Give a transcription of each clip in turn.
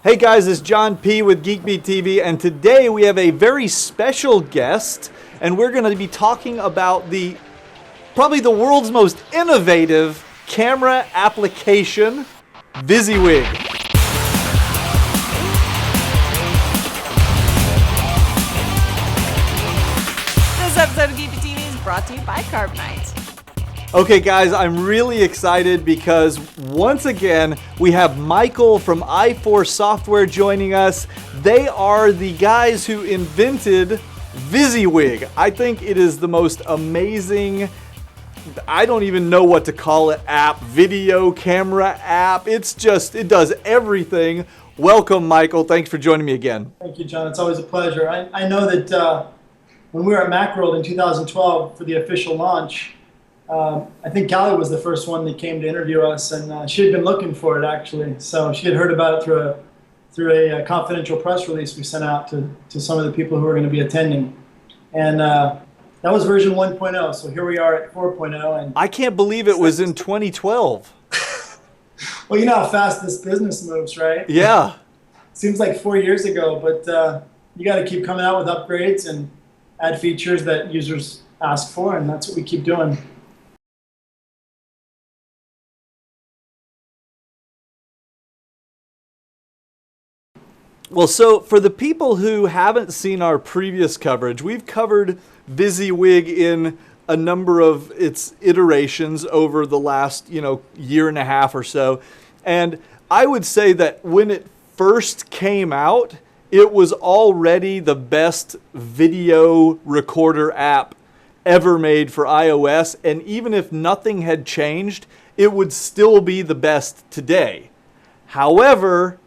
Hey guys, it's John P. with Geek Beat TV, and today we have a very special guest, and we're going to be talking about probably the world's most innovative camera application, Vizzywig. This episode of Geek Beat TV is brought to you by Carbonite. Okay guys, I'm really excited because once again we have Michael from i4 Software joining us. They are the guys who invented Vizzywig. I think it is the most amazing, I don't even know what to call it, video camera app. It does everything. Welcome Michael, thanks for joining me again. Thank you, John. It's always a pleasure. I know that when we were at Macworld in 2012 for the official launch, I think Callie was the first one that came to interview us, and she had been looking for it actually. So she had heard about it through a confidential press release we sent out to some of the people who were going to be attending. And that was version 1.0, so here we are at 4.0. And I can't believe it was in 2012. well, you know how fast this business moves, right? Yeah. Seems like 4 years ago, but you got to keep coming out with upgrades and add features that users ask for, and that's what we keep doing. Well, so for the people who haven't seen our previous coverage, we've covered Vizzywig in a number of its iterations over the last, year and a half or so. And I would say that when it first came out, it was already the best video recorder app ever made for iOS. And even if nothing had changed, it would still be the best today. However,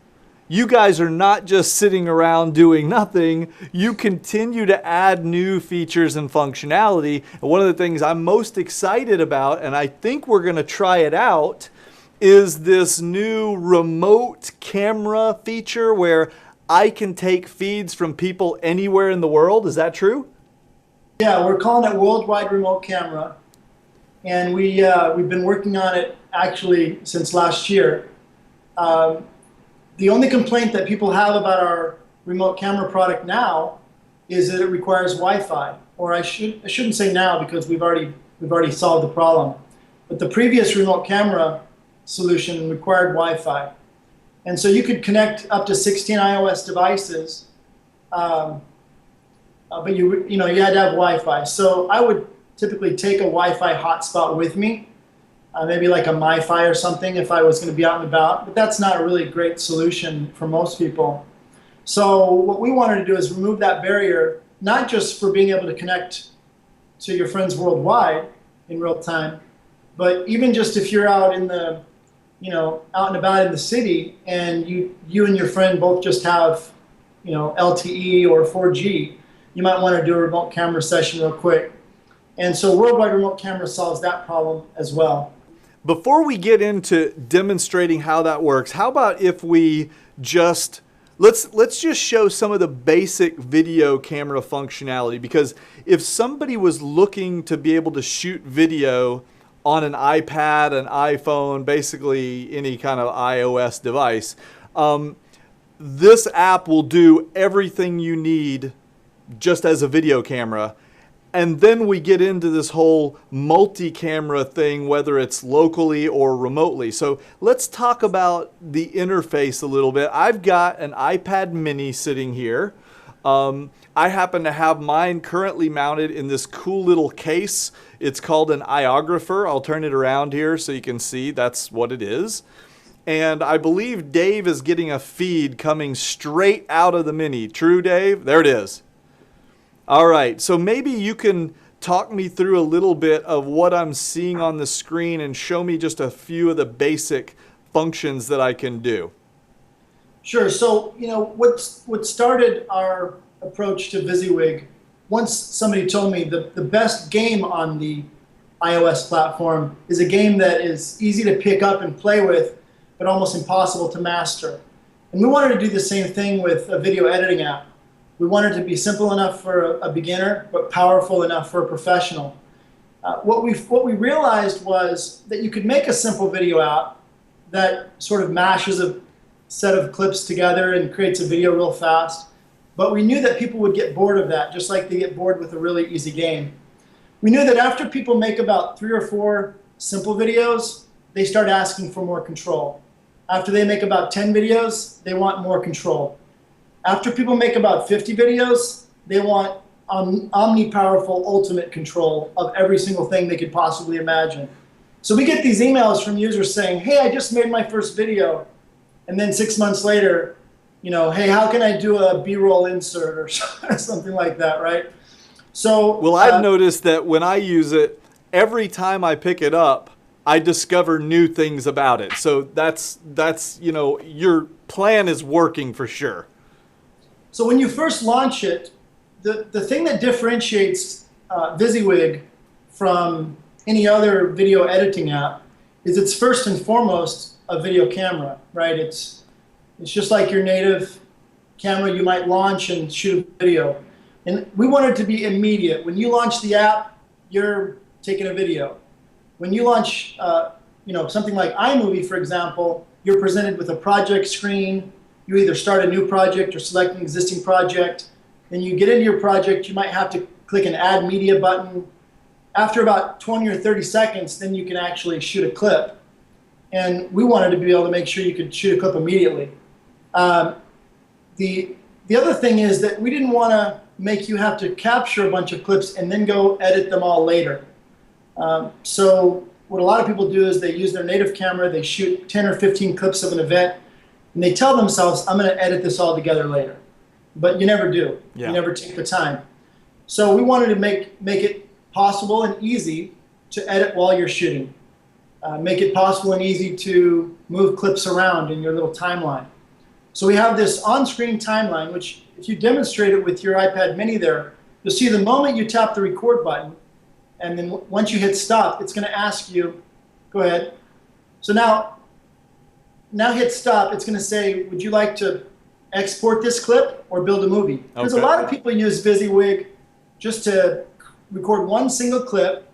you guys are not just sitting around doing nothing. You continue to add new features and functionality. And one of the things I'm most excited about, and I think we're going to try it out, is this new remote camera feature where I can take feeds from people anywhere in the world. Is that true? Yeah, we're calling it Worldwide Remote Camera. And we've been working on it actually since last year. The only complaint that people have about our remote camera product now is that it requires Wi-Fi. Or I shouldn't say now because we've already solved the problem. But the previous remote camera solution required Wi-Fi, and so you could connect up to 16 iOS devices, but you had to have Wi-Fi. So I would typically take a Wi-Fi hotspot with me. Maybe like a MiFi or something if I was going to be out and about, but that's not a really great solution for most people. So what we wanted to do is remove that barrier, not just for being able to connect to your friends worldwide in real time, but even just if you're out in the, out and about in the city and you and your friend both just have, LTE or 4G, you might want to do a remote camera session real quick. And so Worldwide Remote Camera solves that problem as well. Before we get into demonstrating how that works, how about if we let's just show some of the basic video camera functionality, because if somebody was looking to be able to shoot video on an iPad, an iPhone, basically any kind of iOS device, this app will do everything you need just as a video camera. And then we get into this whole multi-camera thing, whether it's locally or remotely. So let's talk about the interface a little bit. I've got an iPad mini sitting here. I happen to have mine currently mounted in this cool little case. It's called an iographer. I'll turn it around here so you can see that's what it is. And I believe Dave is getting a feed coming straight out of the mini. True, Dave? There it is. All right, so maybe you can talk me through a little bit of what I'm seeing on the screen and show me just a few of the basic functions that I can do. Sure. So, what started our approach to Vizzywig, once somebody told me the best game on the iOS platform is a game that is easy to pick up and play with, but almost impossible to master. And we wanted to do the same thing with a video editing app. We wanted it to be simple enough for a beginner, but powerful enough for a professional. What we realized was that you could make a simple video app that sort of mashes a set of clips together and creates a video real fast. But we knew that people would get bored of that, just like they get bored with a really easy game. We knew that after people make about 3 or 4 simple videos, they start asking for more control. After they make about 10 videos, they want more control. After people make about 50 videos, they want omnipowerful ultimate control of every single thing they could possibly imagine. So we get these emails from users saying, hey, I just made my first video. And then 6 months later, you know, hey, how can I do a B-roll insert or something like that, right? So, well, I've noticed that when I use it, every time I pick it up, I discover new things about it. So that's you know, your plan is working for sure. So when you first launch it, the thing that differentiates Vizzywig from any other video editing app is it's first and foremost a video camera, right? It's just like your native camera you might launch and shoot a video. And we want it to be immediate. When you launch the app, you're taking a video. When you launch you know, something like iMovie, for example, you're presented with a project screen. You either start a new project or select an existing project. Then you get into your project, you might have to click an Add Media button. After about 20 or 30 seconds, then you can actually shoot a clip. And we wanted to be able to make sure you could shoot a clip immediately. The other thing is that we didn't want to make you have to capture a bunch of clips and then go edit them all later. So what a lot of people do is they use their native camera, they shoot 10 or 15 clips of an event, and they tell themselves, I'm going to edit this all together later. But you never do. Yeah. You never take the time. So we wanted to make it possible and easy to edit while you're shooting. Make it possible and easy to move clips around in your little timeline. So we have this on-screen timeline, which if you demonstrate it with your iPad mini there, you'll see the moment you tap the record button, and then once you hit stop, it's going to ask you, go ahead. So now hit stop, it's going to say, would you like to export this clip or build a movie? Because a lot of people use Vizzywig just to record one single clip.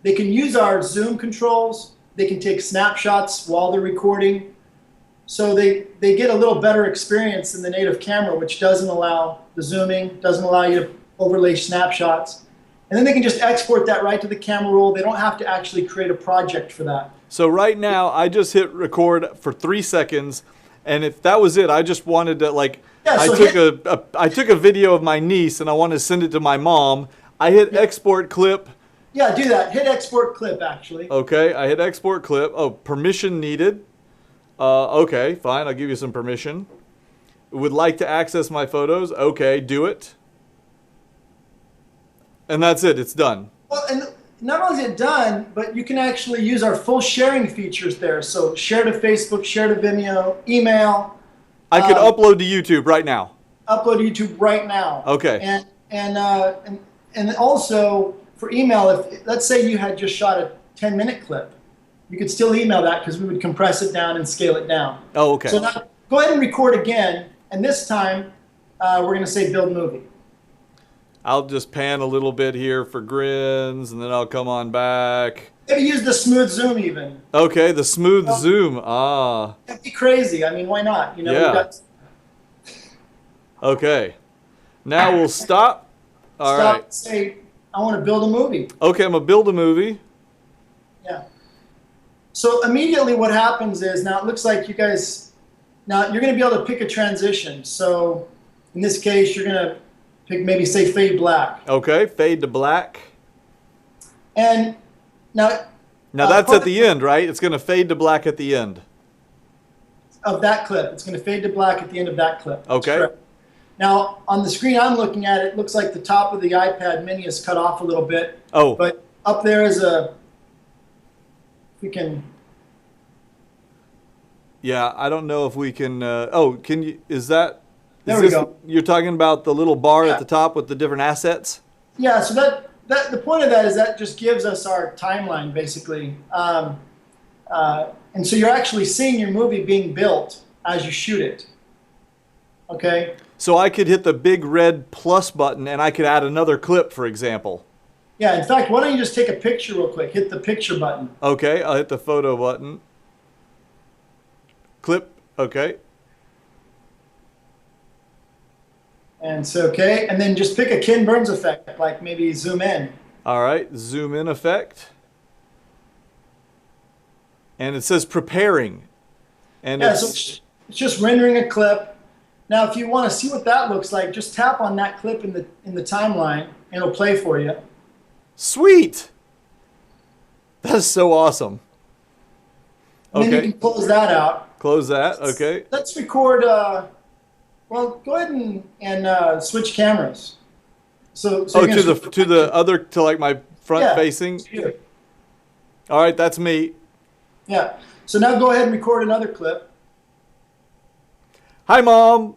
They can use our zoom controls. They can take snapshots while they're recording. So they get a little better experience than the native camera, which doesn't allow the zooming, doesn't allow you to overlay snapshots. And then they can just export that right to the camera roll. They don't have to actually create a project for that. So right now, I just hit record for 3 seconds, and if that was it, I just wanted to, like, I took a video of my niece, and I wanted to send it to my mom. I hit export clip. Yeah, do that. Hit export clip, actually. Okay, I hit export clip. Oh, permission needed. Okay, fine, I'll give you some permission. Would like to access my photos. Okay, do it. And that's it, it's done. Well, and not only is it done, but you can actually use our full sharing features there. So share to Facebook, share to Vimeo, email. I could upload to YouTube right now. Upload to YouTube right now. Okay. And also for email, if let's say you had just shot a 10-minute clip, you could still email that because we would compress it down and scale it down. Oh, okay. So now go ahead and record again, and this time we're going to say build movie. I'll just pan a little bit here for grins, and then I'll come on back. Maybe use the smooth zoom even. Okay, the smooth zoom. Ah. That'd be crazy. I mean, why not? You know. Yeah. Okay. Now we'll stop. All right. And say, I want to build a movie. Okay, I'm gonna build a movie. Yeah. So immediately, what happens is now it looks like you guys. Now you're going to be able to pick a transition. So in this case, you're going to pick maybe say fade black. Okay, fade to black. And now that's at the end, right? It's going to fade to black at the end of that clip. It's going to fade to black at the end of that clip. Okay. Now on the screen I'm looking at, it looks like the top of the iPad mini is cut off a little bit. Oh. But up there is a. We can. Yeah, I don't know if we can. Oh, can you? Is that? There we go. You're talking about the little bar at the top with the different assets? Yeah, so the point of that is that just gives us our timeline, basically. And so you're actually seeing your movie being built as you shoot it. Okay? So I could hit the big red plus button and I could add another clip, for example. Yeah, in fact, why don't you just take a picture real quick? Hit the picture button. Okay, I'll hit the photo button. Clip, okay. And so, okay, and then just pick a Ken Burns effect, like maybe zoom in. All right, zoom in effect. And it says preparing. And Yeah, so it's just rendering a clip. Now, if you want to see what that looks like, just tap on that clip in the timeline, and it'll play for you. Sweet. That's so awesome. And Okay. then you can close that out. Close that, okay. Let's record, well, go ahead and switch cameras. So Oh, you're gonna to the other, to like my front facing? Here. All right, that's me. Yeah. So now go ahead and record another clip. Hi, Mom.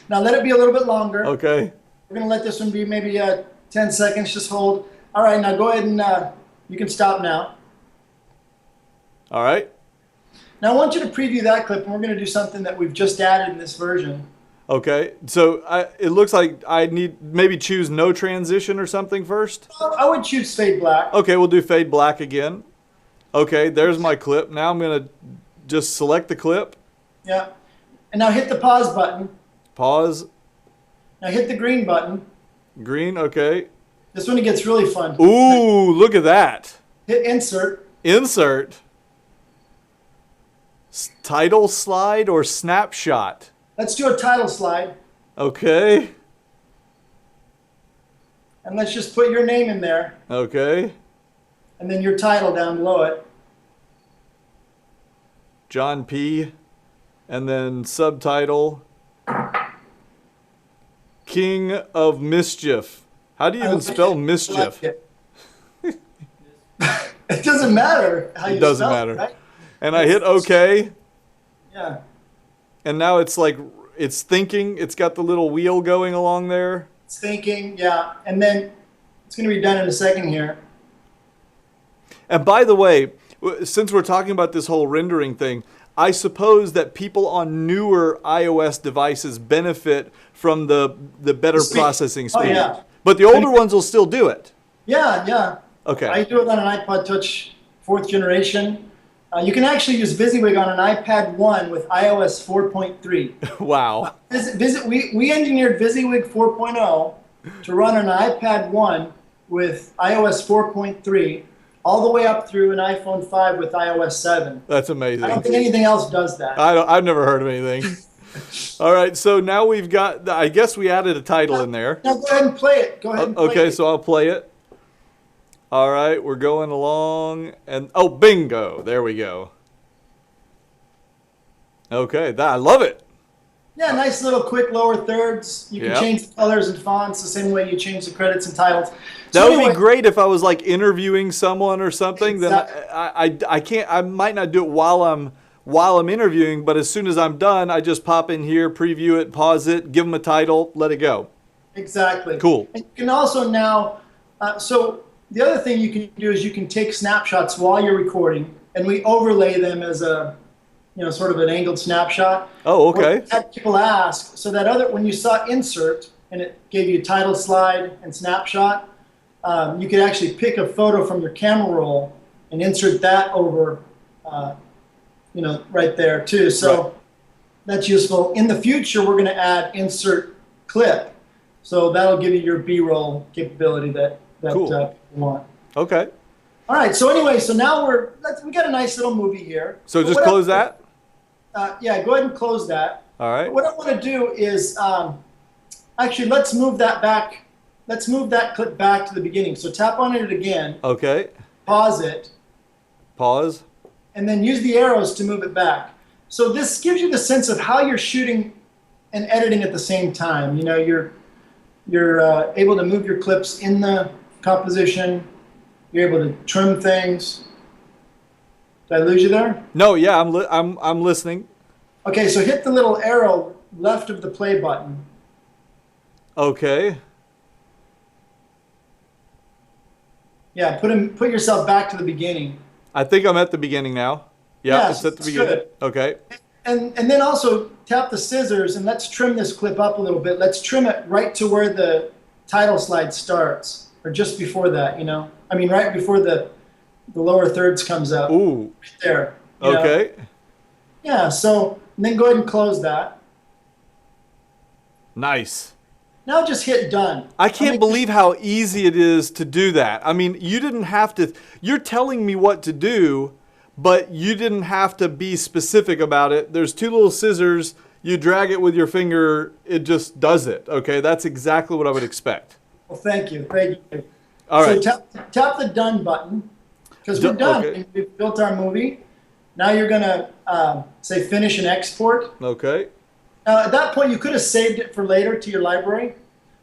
Now let it be a little bit longer. Okay. We're going to let this one be maybe 10 seconds. Just hold. All right, now go ahead and you can stop now. All right. Now I want you to preview that clip, and we're going to do something that we've just added in this version. Okay. So it looks like I need maybe choose no transition or something first. I would choose fade black. Okay, we'll do fade black again. Okay, there's my clip. Now I'm going to just select the clip. Yeah. And now hit the pause button. Pause. Now hit the green button. Green, okay. This one it gets really fun. Ooh, look at that. Hit insert. Insert. Title slide or snapshot? Let's do a title slide. Okay. And let's just put your name in there. Okay. And then your title down below it. John P. And then subtitle. King of Mischief. How do you even spell mischief? It doesn't matter how you It doesn't spell matter. it, right? And I hit OK. Yeah. And now it's like, it's thinking. It's got the little wheel going along there. It's thinking, yeah. And then it's going to be done in a second here. And by the way, since we're talking about this whole rendering thing, I suppose that people on newer iOS devices benefit from the better processing speed. Oh, yeah. But the older ones will still do it. Yeah, yeah. Okay. I do it on an iPod Touch 4th generation. You can actually use Vizzywig on an iPad 1 with iOS 4.3. Wow. We engineered Vizzywig 4.0 to run on an iPad 1 with iOS 4.3 all the way up through an iPhone 5 with iOS 7. That's amazing. I don't think anything else does that. I've never heard of anything. All right, so now we've got, I guess we added a title in there. Now go ahead and play it. Go ahead and play it. Okay, so I'll play it. All right, we're going along, and oh, bingo! There we go. Okay, I love it. Yeah, nice little quick lower thirds. You can Yep. change the colors and fonts the same way you change the credits and titles. That So would anyway, be great if I was like interviewing someone or something. Exactly. Then I can't. I might not do it while I'm interviewing, but as soon as I'm done, I just pop in here, preview it, pause it, give them a title, let it go. Exactly. Cool. And you can also now, so the other thing you can do is you can take snapshots while you're recording, and we overlay them as a, sort of an angled snapshot. Oh, okay. Or had people ask, so that when you saw insert and it gave you title slide and snapshot, you could actually pick a photo from your camera roll and insert that over, right there too. So Right. that's useful. In the future, we're going to add insert clip. So that'll give you your B-roll capability that Cool. you want. Okay. All right. So anyway, so now we got a nice little movie here. So But just what close I- that. Yeah, go ahead and close that. All right. What I want to do is actually let's move that back. Let's move that clip back to the beginning. So tap on it again, Okay. pause it, Pause. and then use the arrows to move it back. So this gives you the sense of how you're shooting and editing at the same time. You're able to move your clips in the composition. You're able to trim things. Did I lose you there? No, yeah, I'm listening. Okay, so hit the little arrow left of the play button. Okay. Yeah, put yourself back to the beginning. I think I'm at the beginning now. Yeah, Yeah, it's at the that's beginning. good. Okay. And then also tap the scissors and let's trim this clip up a little bit. Let's trim it right to where the title slide starts, or just before that, you know. I mean, right before the lower thirds comes up. Ooh. Right there. You know? Okay. Yeah, so and then go ahead and close that. Nice. Now just hit done. I can't believe how easy it is to do that. I mean, you didn't have to, you're telling me what to do, but you didn't have to be specific about it. There's two little scissors. You drag it with your finger. It just does it. Okay, that's exactly what I would expect. Well, thank you. Thank you. All right. So tap the done button because we're done. Okay. We've built our movie. Now you're going to say finish and export. Okay. At that point, you could have saved it for later to your library.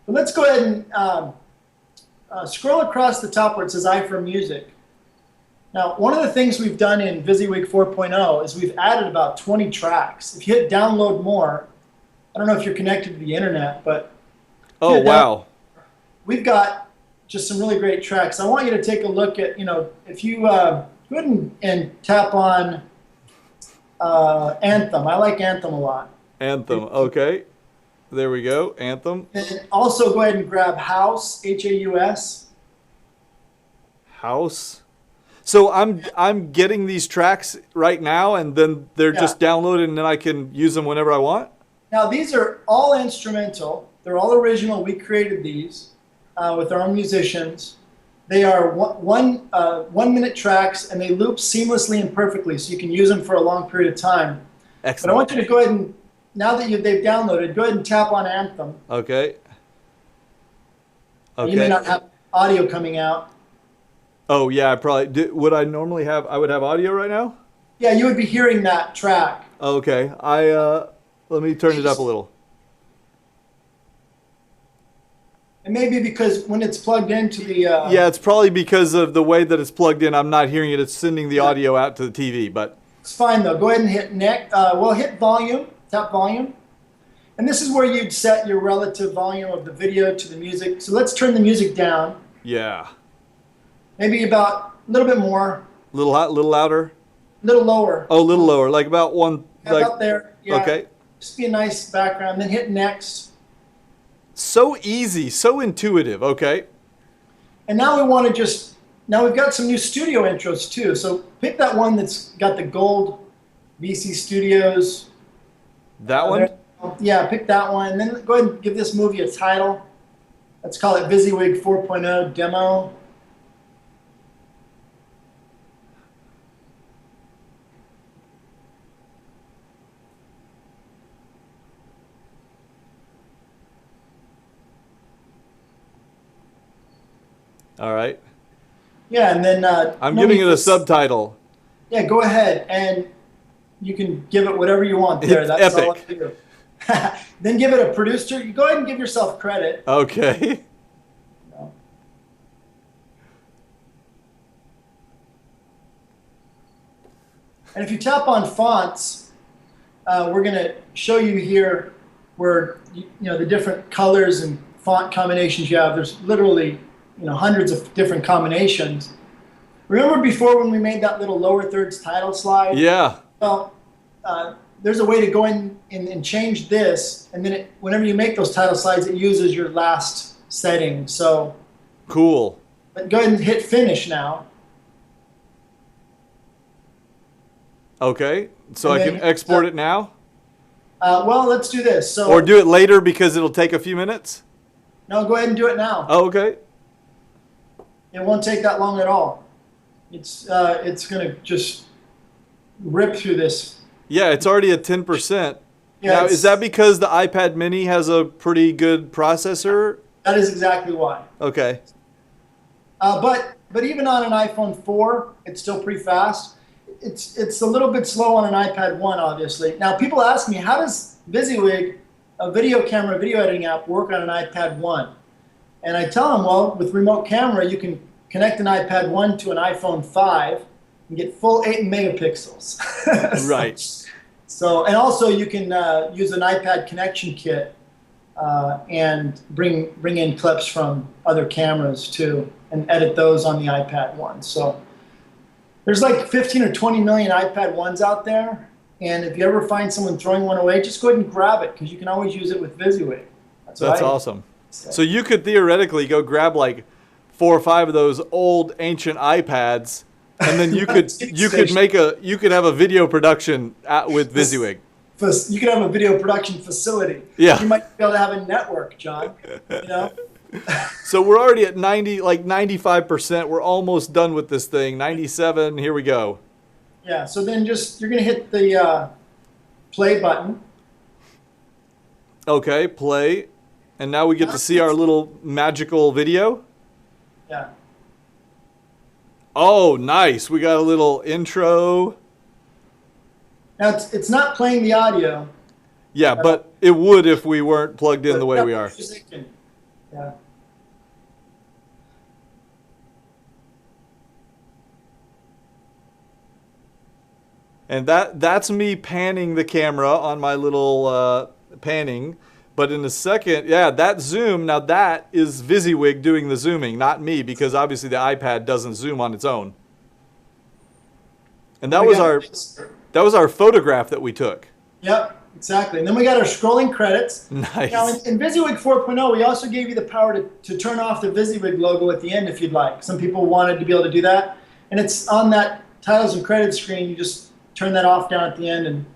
But let's go ahead and scroll across the top where it says I for Music. Now, one of the things we've done in Vizzywig 4.0 is we've added about 20 tracks. If you hit download more, I don't know if you're connected to the internet, but Oh, wow. We've got just some really great tracks. I want you to take a look at, you know, if you go ahead and tap on Anthem. I like Anthem a lot. Anthem. Okay. There we go. Anthem. And also go ahead and grab House, H-A-U-S. House. So I'm getting these tracks right now, and then they're just downloaded, and then I can use them whenever I want? Now, these are all instrumental. They're all original. We created these with our own musicians. They are one-minute tracks, and they loop seamlessly and perfectly, so you can use them for a long period of time. Excellent. But I want you to go ahead and, now that they've downloaded, go ahead and tap on Anthem. Okay. Okay. You may not have audio coming out. Oh, yeah, I probably would. I normally have, I would have audio right now? Yeah, you would be hearing that track. Okay. Let me turn it up a little. It may be because when it's plugged into the... Yeah, it's probably because of the way that it's plugged in. I'm not hearing it. It's sending the audio out to the TV, but... It's fine, though. Go ahead and hit next. Hit volume. Tap volume. And this is where you'd set your relative volume of the video to the music. So let's turn the music down. Yeah. Maybe about a little bit more. Little louder? A little lower. Oh, a little lower. Like about one... like, about there. Yeah. Okay. Just be a nice background. Then hit next. So easy. So intuitive. Okay. And now we want to now we've got some new studio intros too. So pick that one that's got the gold VC Studios. That one? Yeah, pick that one. And then go ahead and give this movie a title. Let's call it Vizzywig 4.0 Demo. All right. Yeah, and then... I'm giving it a subtitle. Yeah, go ahead, and you can give it whatever you want there. It's That's all epic. up to you. Then give it a producer. You go ahead and give yourself credit. Okay. And if you tap on fonts, we're going to show you here where you know the different colors and font combinations you have. There's literally hundreds of different combinations. Remember before when we made that little lower thirds title slide? Yeah. Well, there's a way to go in and change this, and then whenever you make those title slides, it uses your last setting. So cool. But go ahead and hit finish now. Okay. So I can export it now? Well, let's do this. So or do it later because it'll take a few minutes? No, go ahead and do it now. Oh, okay. It won't take that long at all. It's going to just rip through this. Yeah, it's already at 10%. Yeah, now, is that because the iPad mini has a pretty good processor? That is exactly why. Okay. But even on an iPhone 4, it's still pretty fast. It's a little bit slow on an iPad 1, obviously. Now, people ask me, how does Vizzywig, a video camera, video editing app, work on an iPad 1? And I tell them, well, with remote camera, you can connect an iPad 1 to an iPhone 5 and get full 8 megapixels. Right. So, and also you can use an iPad connection kit and bring in clips from other cameras too, and edit those on the iPad 1. So there's like 15 or 20 million iPad 1s out there, and if you ever find someone throwing one away, just go ahead and grab it because you can always use it with Vizzywig. That's awesome. So you could theoretically go grab like 4 or 5 of those old ancient iPads, and then you could have a video production with Vizzywig. You could have a video production facility. Yeah. You might be able to have a network, John. You know. So we're already at 95%. We're almost done with this thing. 97. Here we go. Yeah. So then you're gonna hit the play button. Okay, play, and now we get to see our little magical video. Yeah. Oh, nice. We got a little intro. Now it's not playing the audio. Yeah, but it would if we weren't plugged in the way we are. Yeah. And that's me panning the camera on my little panning. But in a second, yeah, that zoom, now that is Vizzywig doing the zooming, not me, because obviously the iPad doesn't zoom on its own. And that was our photograph that we took. Yep, exactly. And then we got our scrolling credits. Nice. Now in Vizzywig 4.0, we also gave you the power to turn off the Vizzywig logo at the end if you'd like. Some people wanted to be able to do that. And it's on that titles and credits screen. You just turn that off down at the end, and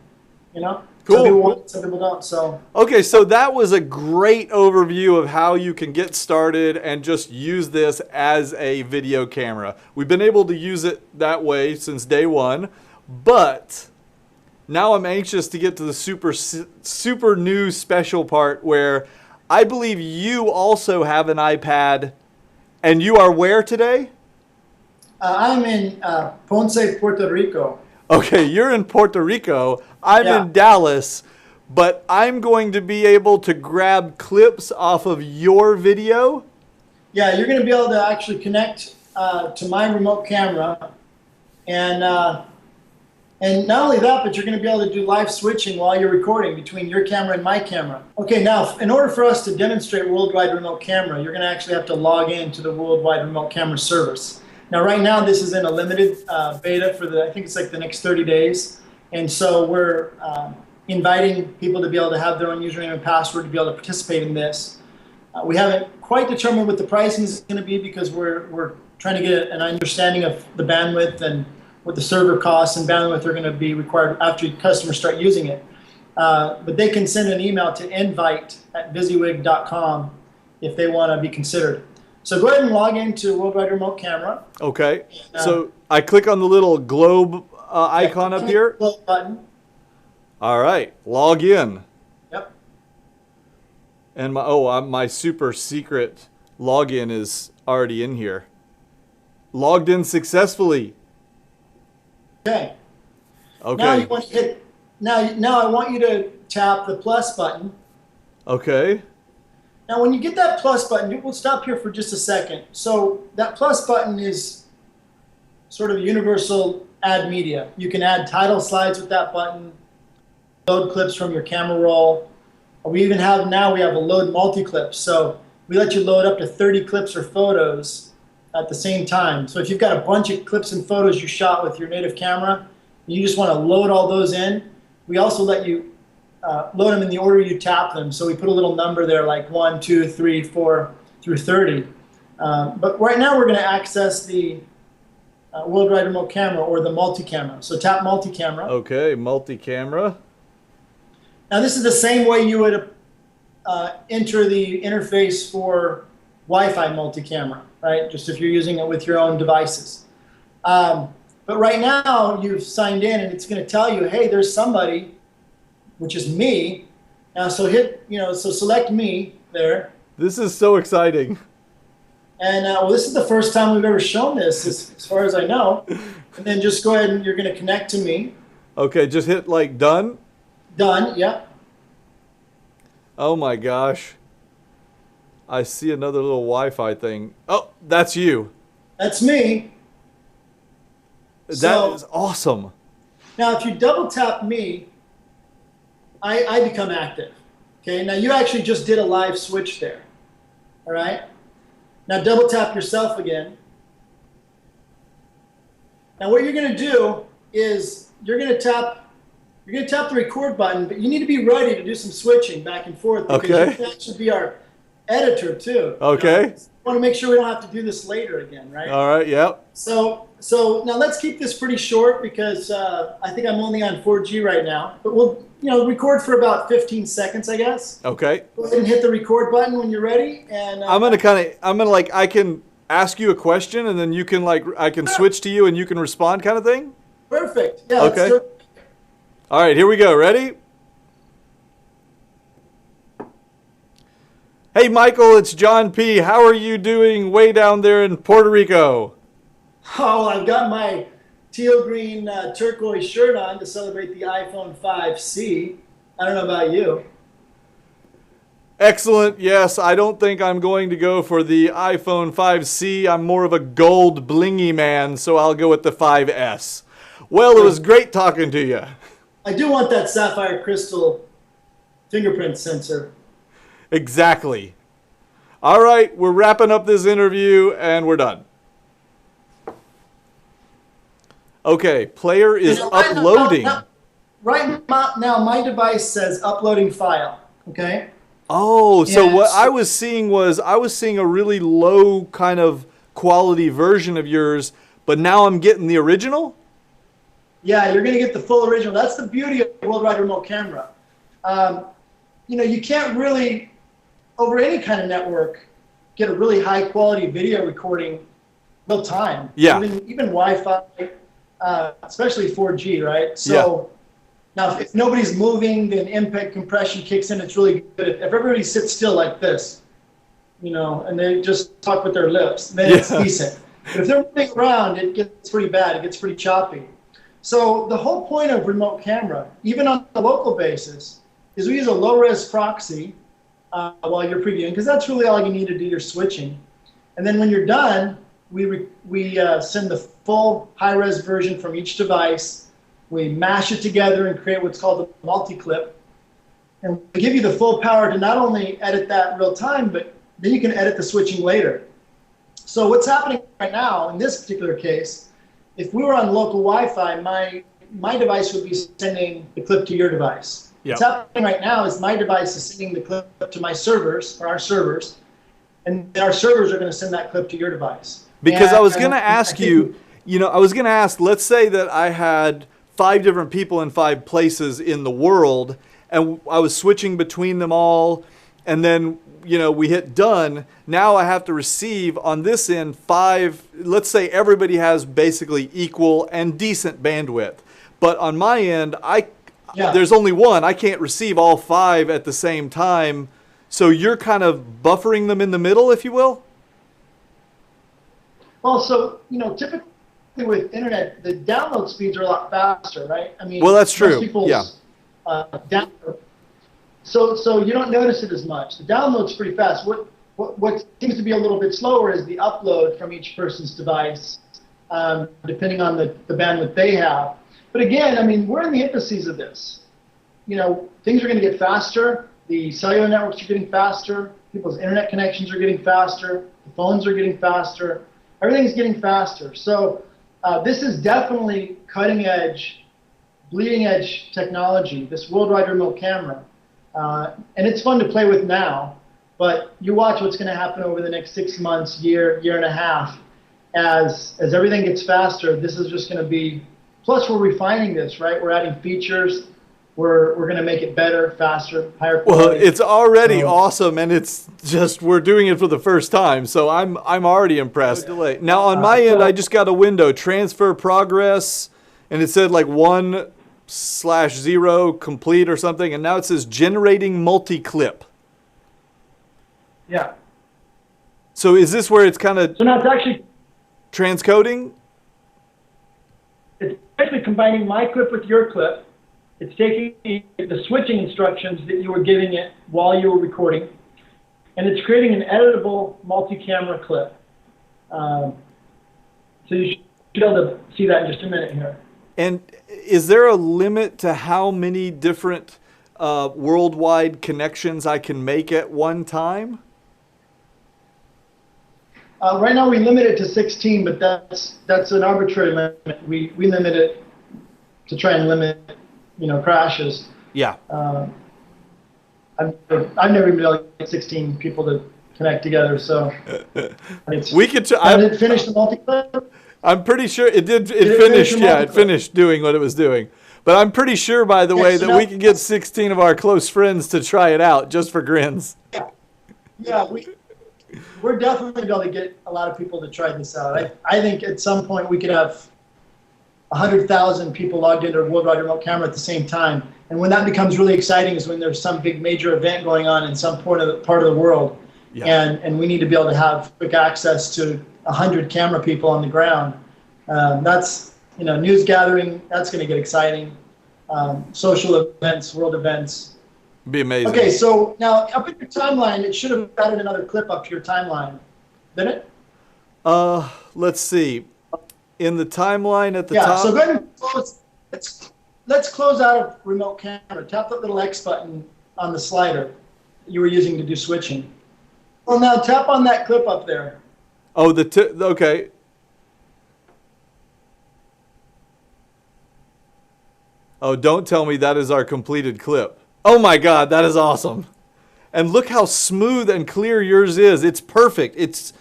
you know. Cool. Some people want it, some people don't. So. Okay, so that was a great overview of how you can get started and just use this as a video camera. We've been able to use it that way since day one, but now I'm anxious to get to the super new special part where I believe you also have an iPad, and you are where today? I'm in Ponce, Puerto Rico. Okay, you're in Puerto Rico. I'm in Dallas, but I'm going to be able to grab clips off of your video. Yeah, you're going to be able to actually connect to my remote camera, and not only that, but you're going to be able to do live switching while you're recording between your camera and my camera. Okay, now in order for us to demonstrate Worldwide Remote Camera, you're going to actually have to log in to the Worldwide Remote Camera service. Now, right now, this is in a limited beta for I think it's like the next 30 days. And so we're inviting people to be able to have their own username and password to be able to participate in this. We haven't quite determined what the pricing is going to be because we're trying to get an understanding of the bandwidth and what the server costs and bandwidth are going to be required after customers start using it. But they can send an email to invite@vizzywig.com if they want to be considered. So go ahead and log into Worldwide Remote Camera. Okay. So I click on the little globe icon up here. Globe button. All right. Log in. Yep. And my super secret login is already in here. Logged in successfully. Okay. Okay. Now you want to hit. Now I want you to tap the plus button. Okay. Now, when you get that plus button, we'll stop here for just a second. So that plus button is sort of universal add media. You can add title slides with that button, load clips from your camera roll. We even have a load multi-clips. So we let you load up to 30 clips or photos at the same time. So if you've got a bunch of clips and photos you shot with your native camera, and you just want to load all those in, we also let you load them in the order you tap them. So we put a little number there like 1, 2, 3, 4 through 30. But right now we're going to access the Worldwide Remote Camera or the multi-camera. So tap multi-camera. Okay, multi-camera. Now this is the same way you would enter the interface for Wi-Fi multi-camera, right? Just if you're using it with your own devices. But right now you've signed in and it's going to tell you, hey, there's somebody, which is me. Now, so select me there. This is so exciting. And well, this is the first time we've ever shown this, as far as I know. And then just go ahead and you're going to connect to me. Okay, just hit like done. Done, yep. Oh my gosh. I see another little Wi-Fi thing. Oh, that's you. That's me. That is awesome. Now, if you double tap me, I become active. Okay, now you actually just did a live switch there. All right? Now double tap yourself again. Now what you're going to do is you're going to tap the record button, but you need to be ready to do some switching back and forth because okay. that should be our editor too. Okay. Want to make sure we don't have to do this later again, right? All right. Yep. So now let's keep this pretty short because I think I'm only on 4G right now. But we'll record for about 15 seconds, I guess. Okay. Go ahead and hit the record button when you're ready. And I can ask you a question and then you can I can switch to you and you can respond kind of thing. Perfect. Yeah. Okay. Let's do it. All right. Here we go. Ready? Hey, Michael, it's John P. How are you doing way down there in Puerto Rico? Oh, I've got my teal green turquoise shirt on to celebrate the iPhone 5C. I don't know about you. Excellent. Yes, I don't think I'm going to go for the iPhone 5C. I'm more of a gold blingy man, so I'll go with the 5S. Well, it was great talking to you. I do want that sapphire crystal fingerprint sensor. Exactly. All right, we're wrapping up this interview and we're done. Okay, player is uploading. Right now, my device says uploading file. Okay. Oh, so what I was seeing a really low kind of quality version of yours, but now I'm getting the original? Yeah, you're going to get the full original. That's the beauty of worldwide remote camera. You can't really, over any kind of network, get a really high quality video recording real time. Yeah. Even Wi-Fi, especially 4G, right? So now if nobody's moving, then impact compression kicks in. It's really good. If everybody sits still like this, and they just talk with their lips, then it's decent. But if they're moving around, it gets pretty bad. It gets pretty choppy. So the whole point of remote camera, even on a local basis, is we use a low-res proxy while you're previewing, because that's really all you need to do your switching. And then when you're done, we send the full high-res version from each device. We mash it together and create what's called a multi-clip. And we give you the full power to not only edit that real time, but then you can edit the switching later. So what's happening right now, in this particular case, if we were on local Wi-Fi, my device would be sending the clip to your device. Yep. What's happening right now is my device is sending the clip to my servers, or our servers, and then our servers are going to send that clip to your device. Because I was going to ask you, let's say that I had 5 different people in 5 places in the world, and I was switching between them all, and then we hit done. Now I have to receive on this end 5, let's say everybody has basically equal and decent bandwidth. But on my end, there's only one. I can't receive all 5 at the same time. So you're kind of buffering them in the middle, if you will? Well, so, typically with internet, the download speeds are a lot faster, right? Well, that's true. Download. So you don't notice it as much. The download's pretty fast. What seems to be a little bit slower is the upload from each person's device, depending on the bandwidth they have. But again, we're in the infancies of this. Things are going to get faster. The cellular networks are getting faster. People's internet connections are getting faster. The phones are getting faster. Everything's getting faster. So this is definitely cutting edge, bleeding edge technology, this worldwide remote camera. And it's fun to play with now, but you watch what's going to happen over the next 6 months, year and a half. As everything gets faster, this is just going to be, plus we're refining this, right? We're adding features. We're going to make it better, faster, higher quality. Well, it's already awesome, and it's just, we're doing it for the first time, so I'm already impressed. Now on my end, I just got a window, transfer progress, and it said 1/0 complete or something, and now it says generating multi-clip. Yeah. So is this where it's kind of now it's actually transcoding? It's actually combining my clip with your clip. It's taking the switching instructions that you were giving it while you were recording, and it's creating an editable multi-camera clip. So you should be able to see that in just a minute here. And is there a limit to how many different worldwide connections I can make at one time? Right now we limit it to 16, but that's an arbitrary limit. We limit it to try and limit crashes. Yeah. I've never even been able to get 16 people to connect together. So We could. did it finish the multi-clip? I'm pretty sure it did. It Did it finished. finish Yeah, it multi-clip? finished doing what it was doing. But I'm pretty sure, by the way, so that now- we can get 16 of our close friends to try it out just for grins. Yeah, we're definitely going to get a lot of people to try this out. I think at some point we could have 100,000 people logged into a worldwide remote camera at the same time. And when that becomes really exciting is when there's some big major event going on in some part of the world. Yeah. And we need to be able to have quick access to 100 camera people on the ground. That's, news gathering, that's going to get exciting. Social events, world events. It'd be amazing. Okay, so now up at your timeline, it should have added another clip up to your timeline. Didn't it? Let's see. In the timeline at the Yeah, top. so go ahead and close. Let's close out of remote camera. Tap that little X button on the slider you were using to do switching. Well, now tap on that clip up there. Oh, okay. Oh, don't tell me that is our completed clip. Oh my God, that is awesome. And look how smooth and clear yours is. It's perfect. It's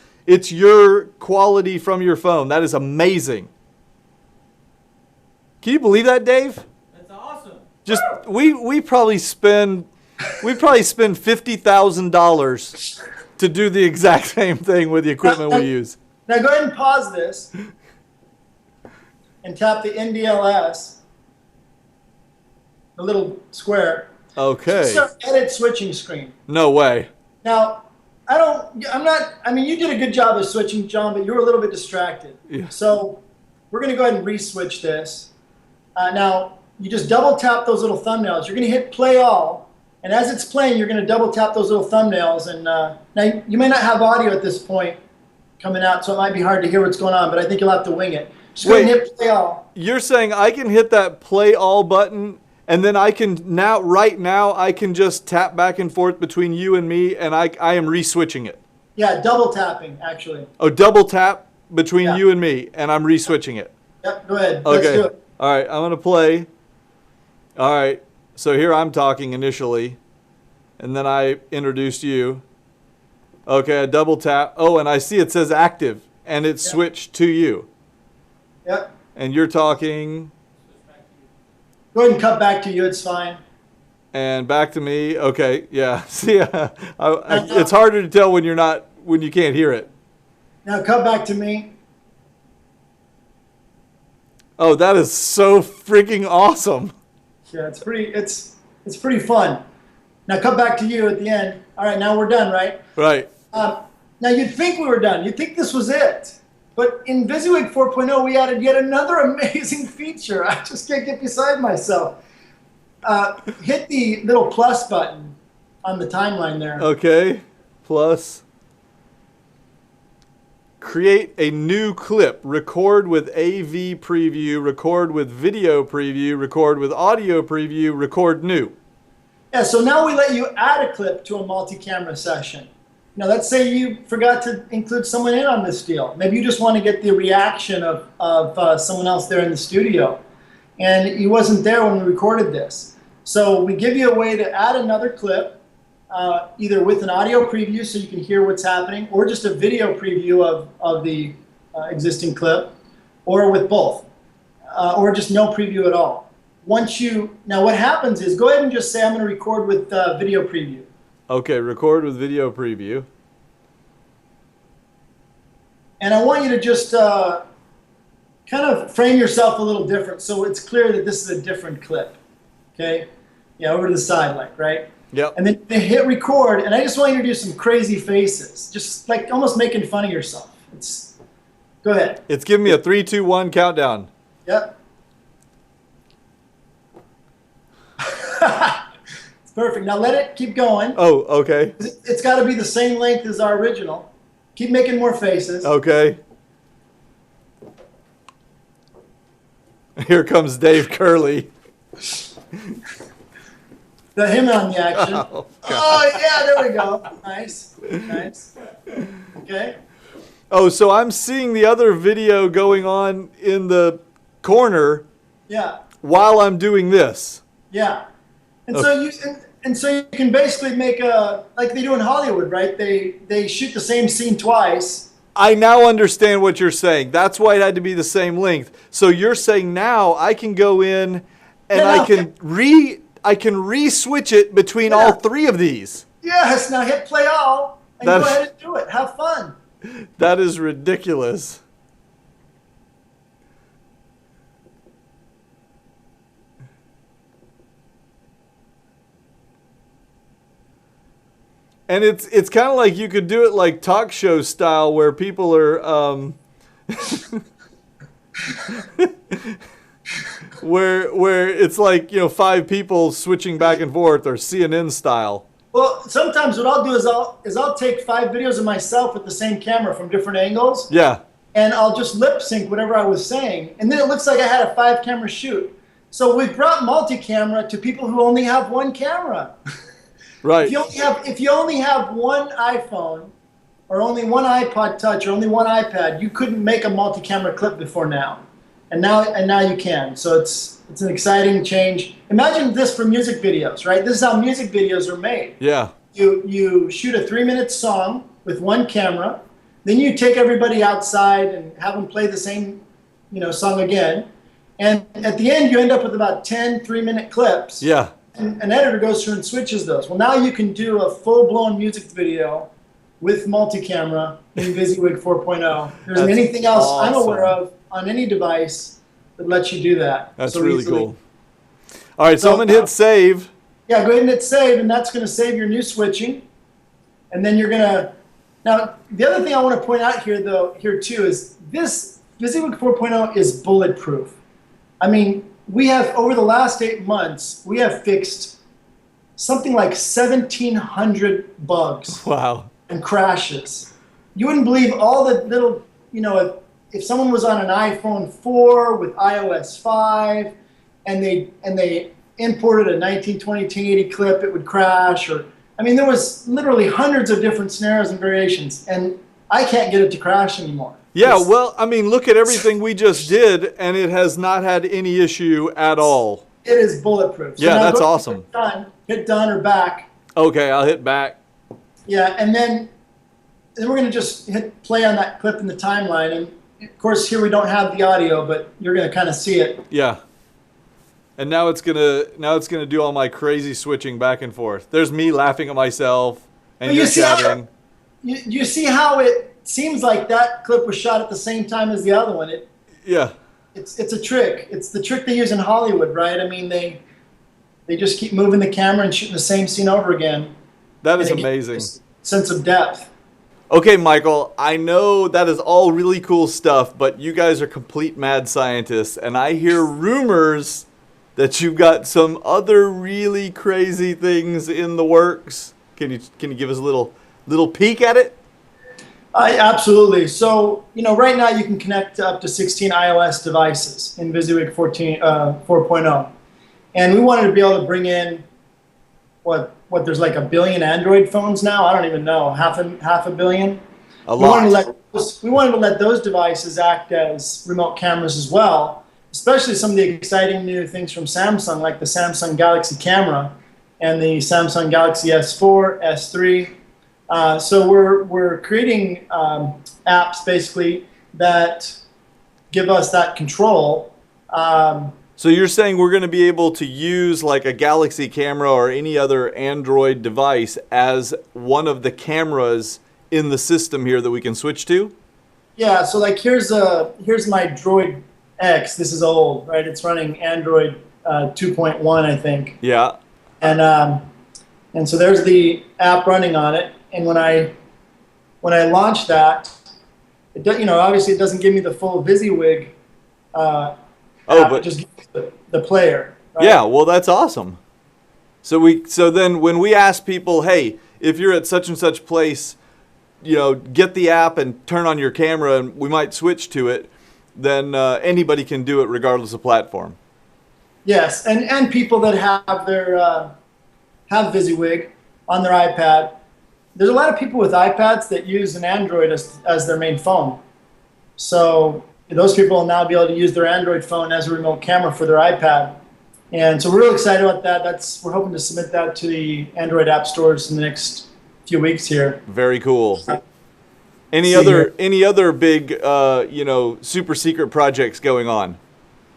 your quality from your phone. That is amazing. Can you believe that, Dave? That's awesome. Just we probably spend $50,000 to do the exact same thing with the equipment we use. Now go ahead and pause this and tap the NDLS, the little square. Okay. Start edit switching screen. No way. Now, you did a good job of switching, John, but you were a little bit distracted. Yeah. So we're going to go ahead and re-switch this. Now, you just double tap those little thumbnails. You're going to hit play all. And as it's playing, you're going to double tap those little thumbnails. And now, you may not have audio at this point coming out, so it might be hard to hear what's going on, but I think you'll have to wing it. Just go ahead and hit play all. You're saying I can hit that play all button and then I can right now I can just tap back and forth between you and me and I am re-switching it. Yeah, double tapping, actually. Oh, double tap between Yeah. you and me and I'm re-switching it. Yep, go ahead. Okay. Let's do it. All right, I'm going to play. All right. So here I'm talking initially and then I introduced you. Okay, I double tap. Oh, and I see it says active and it switched to you. Yep. And you're talking Go ahead and cut back to you. It's fine. and back to me. Okay, yeah. See, it's harder to tell when you can't hear it. Now cut back to me. Oh, that is so freaking awesome. Yeah, it's pretty fun. Now cut back to you at the end. All right, now we're done, right? Right. Now you'd think we were done. You'd think this was it. But in Vizzywig 4.0, we added yet another amazing feature. I just can't get beside myself. Hit the little plus button on the timeline there. Okay. Plus. Create a new clip. Record with AV preview. Record with video preview. Record with audio preview. Record new. Yeah, so now we let you add a clip to a multi-camera session. Now, let's say you forgot to include someone in on this deal. Maybe you just want to get the reaction of someone else there in the studio. And he wasn't there when we recorded this. So we give you a way to add another clip, either with an audio preview so you can hear what's happening, or just a video preview of the existing clip, or with both, or just no preview at all. Now what happens is, go ahead and just say, I'm going to record with video preview. Okay, record with video preview. And I want you to just kind of frame yourself a little different so it's clear that this is a different clip. Okay? Yeah, over to the side, right? Yep. And then hit record, and I just want you to do some crazy faces, just like almost making fun of yourself. Go ahead. It's giving me a 3, 2, 1 countdown. Yep. It's perfect. Now let it keep going. Oh, okay. It's got to be the same length as our original. Keep making more faces. Okay. Here comes Dave Curley. Him on the action. Oh, yeah, there we go. Nice. Okay. Oh, so I'm seeing the other video going on in the corner Yeah. while I'm doing this. Yeah. And Okay. so And so you can basically make a, like they do in Hollywood, right? They shoot the same scene twice. I now understand what you're saying. That's why it had to be the same length. So you're saying now I can go in and Yeah, I can re-switch it between all three of these. Yes, now hit play all and That- go ahead and do it. Have fun. That is ridiculous. And it's kind of like you could do it like talk show style where people are where it's like, you know, 5 people switching back and forth, or CNN style. Well, sometimes what I'll do is I'll take 5 videos of myself with the same camera from different angles. Yeah. And I'll just lip sync whatever I was saying, and then it looks like I had a 5-camera shoot. So we've brought multi-camera to people who only have one camera. Right. If you only have one iPhone, or only one iPod Touch, or only one iPad, you couldn't make a multi-camera clip before now, and now you can. So it's an exciting change. Imagine this for music videos, right? This is how music videos are made. Yeah. You shoot a 3-minute song with one camera, then you take everybody outside and have them play the same, song again, and at the end you end up with about 10 3-minute clips. Yeah. And an editor goes through and switches those. Well, now you can do a full-blown music video with multi-camera in Vizzywig 4.0. There isn't anything else I'm aware of on any device that lets you do that. That's so really easily. cool. All right, so I'm going to hit save. Yeah, go ahead and hit save, and that's going to save your new switching. And then you're going to... Now, the other thing I want to point out here too, is this Visiwig 4.0 is bulletproof. I mean, we have, over the last 8 months, we have fixed something like 1,700 bugs. Wow. And crashes. You wouldn't believe all the little, if someone was on an iPhone 4 with iOS 5 and they imported a 1920 1080 clip, it would crash. There was literally hundreds of different scenarios and variations, and I can't get it to crash anymore. Yeah, well, look at everything we just did, and it has not had any issue at all. It is bulletproof. So yeah, now that's go awesome. Hit done or back. Okay, I'll hit back. Yeah, and then we're going to just hit play on that clip in the timeline. And, of course, here we don't have the audio, but you're going to kind of see it. Yeah. And now it's gonna do all my crazy switching back and forth. There's me laughing at myself, and you're chatting. You see how it seems like that clip was shot at the same time as the other one. Yeah. It's a trick. It's the trick they use in Hollywood, right? They just keep moving the camera and shooting the same scene over again. That is amazing. Sense of depth. Okay, Michael, I know that is all really cool stuff, but you guys are complete mad scientists, and I hear rumors that you've got some other really crazy things in the works. Can you give us a little peek at it? Absolutely. So, right now you can connect up to 16 iOS devices in Vizzywig 4.0. And we wanted to be able to bring in what there's like 1 billion Android phones now. I don't even know, half a billion. A lot. We wanted to let those devices act as remote cameras as well, especially some of the exciting new things from Samsung, like the Samsung Galaxy camera and the Samsung Galaxy S4, S3. So we're creating apps basically that give us that control. So you're saying we're going to be able to use like a Galaxy camera or any other Android device as one of the cameras in the system here that we can switch to? Yeah, so like here's my Droid X. This is old, right? It's running Android 2.1, I think. Yeah. And so there's the app running on it. And when I launch that, obviously it doesn't give me the full Vizzywig app, but just gives me the player. Right? Yeah, well, that's awesome. So then when we ask people, hey, if you're at such and such place, get the app and turn on your camera, and we might switch to it, then anybody can do it regardless of platform. Yes, and people that have their have Vizzywig on their iPad. There's a lot of people with iPads that use an Android as their main phone. So those people will now be able to use their Android phone as a remote camera for their iPad. And so we're really excited about that. We're hoping to submit that to the Android app stores in the next few weeks here. Very cool. Any other big, super secret projects going on?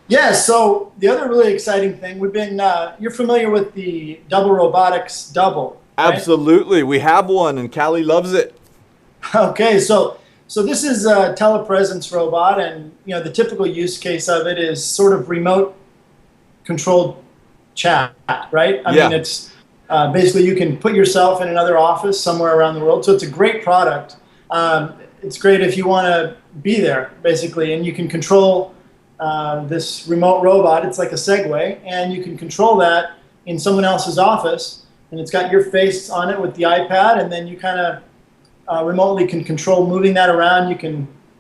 Yeah, so the other really exciting thing, you're familiar with the double robotics double, right? Absolutely. We have one, and Callie loves it. Okay, so this is a telepresence robot, and the typical use case of it is sort of remote controlled chat, right? I mean, it's basically you can put yourself in another office somewhere around the world. So it's a great product. It's great if you want to be there, basically, and you can control this remote robot. It's like a Segway, and you can control that in someone else's office, and it's got your face on it with the iPad, and then you kind of remotely can control moving that around.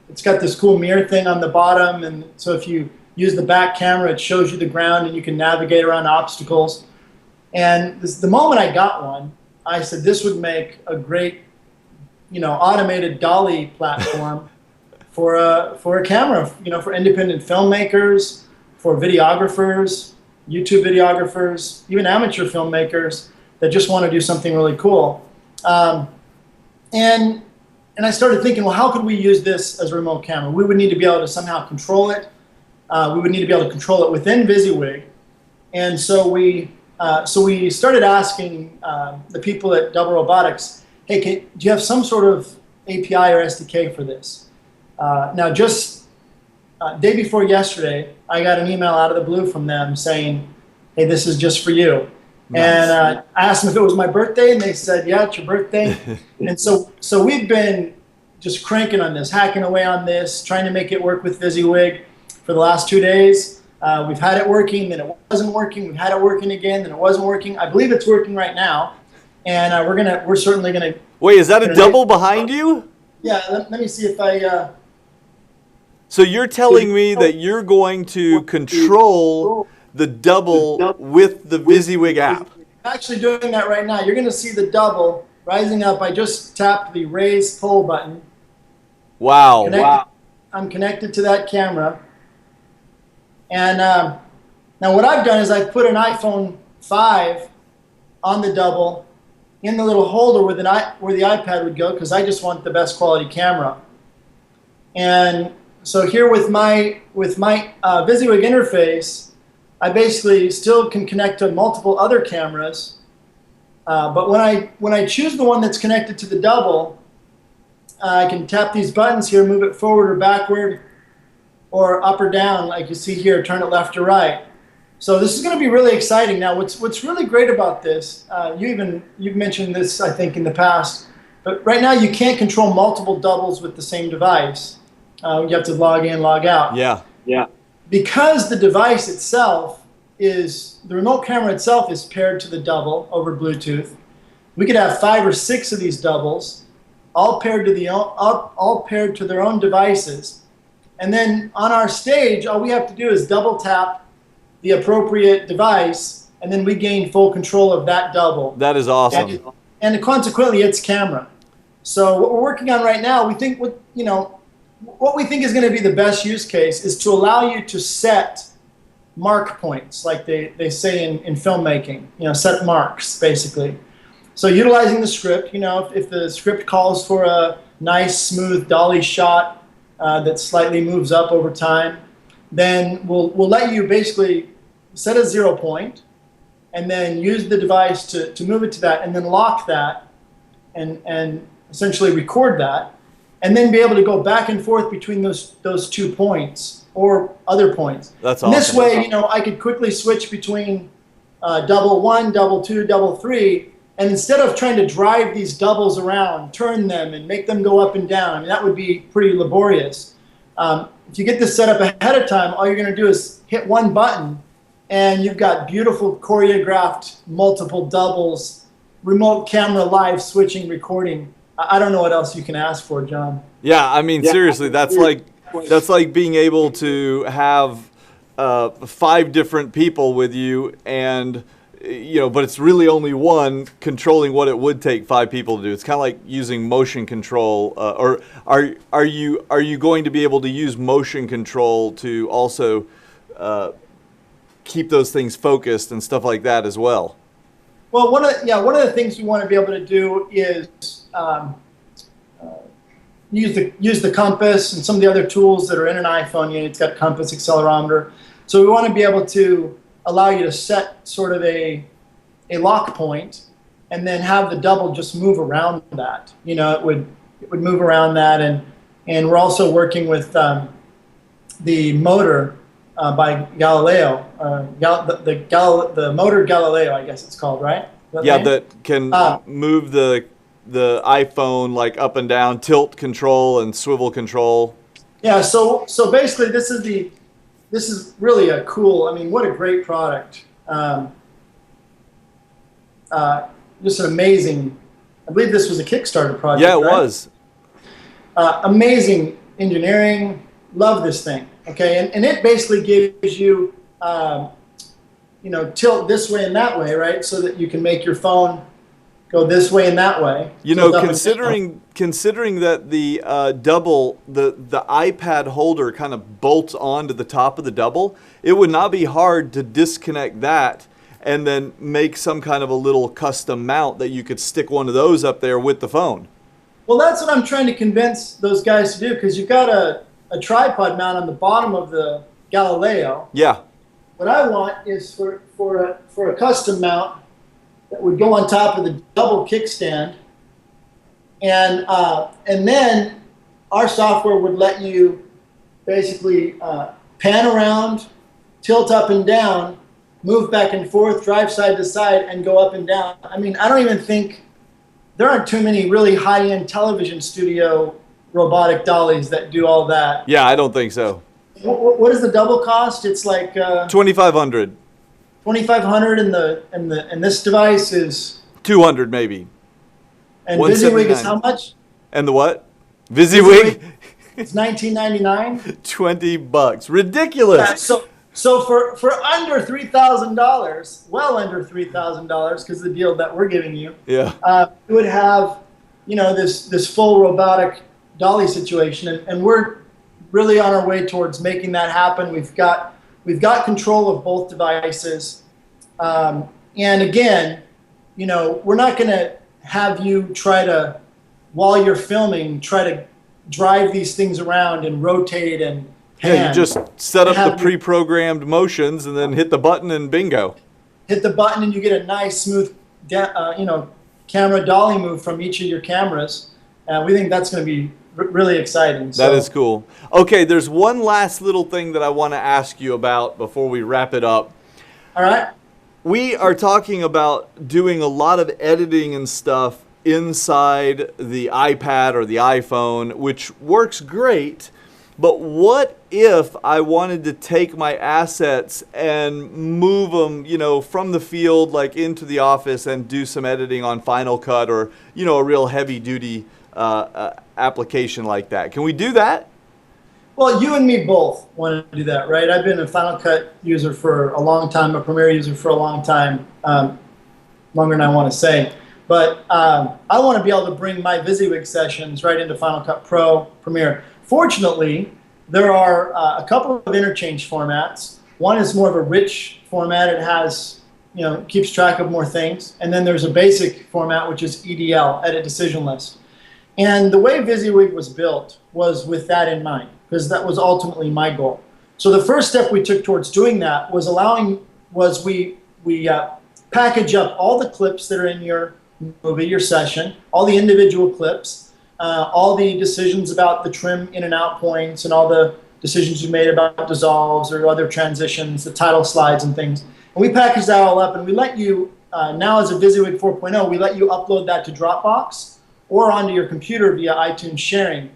It's got this cool mirror thing on the bottom, and so if you use the back camera, it shows you the ground, and you can navigate around obstacles. And the moment I got one, I said this would make a great, automated dolly platform for a camera, for independent filmmakers, for videographers, YouTube videographers, even amateur filmmakers that just want to do something really cool. And I started thinking, well, how could we use this as a remote camera? We would need to be able to somehow control it. We would need to be able to control it within Vizzywig. And so we started asking the people at Double Robotics, hey, do you have some sort of API or SDK for this? Now, just day before yesterday, I got an email out of the blue from them saying, hey, this is just for you. Nice. And I asked them if it was my birthday, and they said, yeah, it's your birthday. And so we've been just cranking on this, hacking away on this, trying to make it work with Vizzywig for the last 2 days. We've had it working, then it wasn't working. We've had it working again, then it wasn't working. I believe it's working right now, and we're certainly gonna. Wait, is that a double behind you? Yeah, let me see if I. So you're telling me that you're going to control the double with the Visiwig app? I'm actually doing that right now. You're going to see the double rising up. I just tapped the raise pull button. Wow. I'm connected to that camera. And now what I've done is I've put an iPhone 5 on the double in the little holder where the iPad would go, because I just want the best quality camera. And so here with my Visiwig interface, I basically still can connect to multiple other cameras, but when I choose the one that's connected to the double, I can tap these buttons here, move it forward or backward, or up or down, like you see here, turn it left or right. So this is going to be really exciting. Now, what's really great about this, you've mentioned this, I think, in the past, but right now you can't control multiple doubles with the same device. You have to log in, log out. Yeah. Because the device itself the remote camera itself is paired to the double over Bluetooth. We could have 5 or 6 of these doubles, all paired to their own devices. And then on our stage, all we have to do is double tap the appropriate device, and then we gain full control of that double. That is awesome. And consequently, it's camera. So what we're working on right now, what we think is going to be the best use case is to allow you to set mark points, like they say in filmmaking, set marks, basically. So utilizing the script, if the script calls for a nice, smooth dolly shot that slightly moves up over time, then we'll let you basically set a 0 point and then use the device to move it to that, and then lock that and essentially record that, and then be able to go back and forth between those 2 points or other points. That's awesome. And this way, I could quickly switch between double 1, double 2, double 3, and instead of trying to drive these doubles around, turn them and make them go up and down, that would be pretty laborious. If you get this set up ahead of time, all you're going to do is hit one button, and you've got beautiful choreographed multiple doubles, remote camera live switching recording. I don't know what else you can ask for, John. Yeah, I mean, seriously, that's like being able to have 5 different people with you, and but it's really only one controlling what it would take 5 people to do. It's kind of like using motion control. Or are you going to be able to use motion control to also keep those things focused and stuff like that as well. Well, one of the things we want to be able to do is use the compass and some of the other tools that are in an iPhone. It's got compass, accelerometer. So we want to be able to allow you to set sort of a lock point, and then have the double just move around that. It would move around that, and we're also working with the motor by Galileo, the motor Galileo, I guess it's called, right? That can move the iPhone like up and down, tilt control and swivel control. Yeah. So basically, this is really a cool. I mean, what a great product. Just an amazing. I believe this was a Kickstarter project. Yeah, it right? was. Amazing engineering. Love this thing. Okay, and it basically gives you, tilt this way and that way, right? So that you can make your phone go this way and that way. Considering that the double, the iPad holder kind of bolts onto the top of the double, it would not be hard to disconnect that and then make some kind of a little custom mount that you could stick one of those up there with the phone. Well, that's what I'm trying to convince those guys to do, because you've got a tripod mount on the bottom of the Galileo. Yeah. What I want is for a custom mount that would go on top of the double kickstand, and then our software would let you basically pan around, tilt up and down, move back and forth, drive side to side, and go up and down. I mean, I don't even think there aren't too many really high-end television studio robotic dollies that do all that. Yeah, I don't think so. What does the double cost? It's like $2,500. $2,500, and this device is $200 maybe. And Vizzywig is how much? And the what? Vizzywig? It's $19.99. $20. Ridiculous. Yeah, so for under $3,000, well under $3,000, because the deal that we're giving you, yeah, it would have, this full robotic dolly situation, and we're really on our way towards making that happen. We've got control of both devices, and again, we're not going to have you try to, while you're filming, try to drive these things around and rotate and pan. Yeah, you just set up the pre-programmed motions and then hit the button and bingo. Hit the button and you get a nice smooth, camera dolly move from each of your cameras. We think that's going to be really exciting. That is cool. Okay, there's one last little thing that I want to ask you about before we wrap it up. All right. We are talking about doing a lot of editing and stuff inside the iPad or the iPhone, which works great. But what if I wanted to take my assets and move them, from the field, like into the office, and do some editing on Final Cut or, a real heavy-duty application like that? Can we do that? Well, you and me both want to do that, right? I've been a Final Cut user for a long time, a Premiere user for a long time, longer than I want to say. But I want to be able to bring my Vizzywig sessions right into Final Cut Pro, Premiere. Fortunately, there are a couple of interchange formats. One is more of a rich format. It has, keeps track of more things. And then there's a basic format, which is EDL, Edit Decision List. And the way Vizzywig was built was with that in mind, because that was ultimately my goal. So the first step we took towards doing that was we package up all the clips that are in your movie, your session, all the individual clips, all the decisions about the trim in and out points, and all the decisions you made about dissolves or other transitions, the title slides and things. And we package that all up, and we let you, now as a Vizzywig 4.0, we let you upload that to Dropbox or onto your computer via iTunes sharing,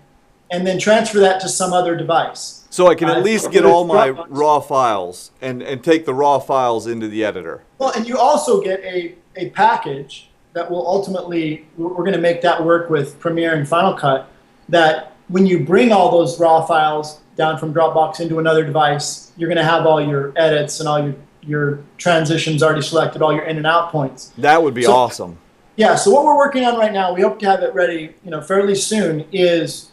and then transfer that to some other device. So I can at least get all my raw files and take the raw files into the editor. Well, and you also get a package that will ultimately, we're going to make that work with Premiere and Final Cut, that when you bring all those raw files down from Dropbox into another device, you're going to have all your edits and all your transitions already selected, all your in and out points. That would be awesome. Yeah, so what we're working on right now, we hope to have it ready fairly soon, is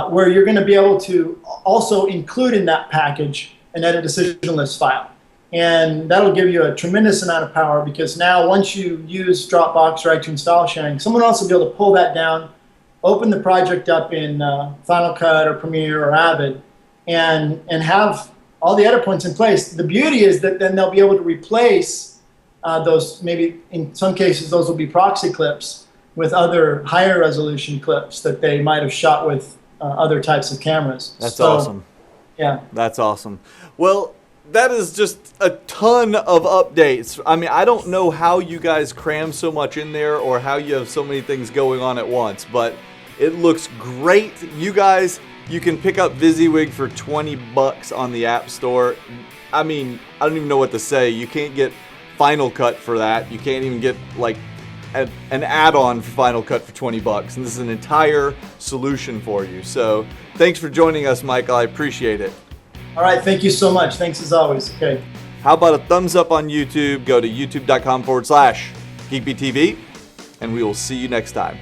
where you're going to be able to also include in that package an edit decision list file. And that'll give you a tremendous amount of power, because now once you use Dropbox or iTunes file sharing, someone else will be able to pull that down, open the project up in Final Cut or Premiere or Avid, and have all the edit points in place. The beauty is that then they'll be able to replace those, maybe in some cases those will be proxy clips, with other higher resolution clips that they might have shot with other types of cameras. That's awesome. Yeah. That's awesome. Well, that is just a ton of updates. I mean, I don't know how you guys cram so much in there or how you have so many things going on at once, but it looks great. You guys, you can pick up Vizzywig for $20 on the App Store. I mean, I don't even know what to say. You can't get Final Cut for that. You can't even get like an add-on for Final Cut for $20. And this is an entire solution for you. So thanks for joining us, Michael. I appreciate it. All right, thank you so much. Thanks as always. Okay. How about a thumbs up on YouTube? Go to youtube.com/GeekBeat TV, and we will see you next time.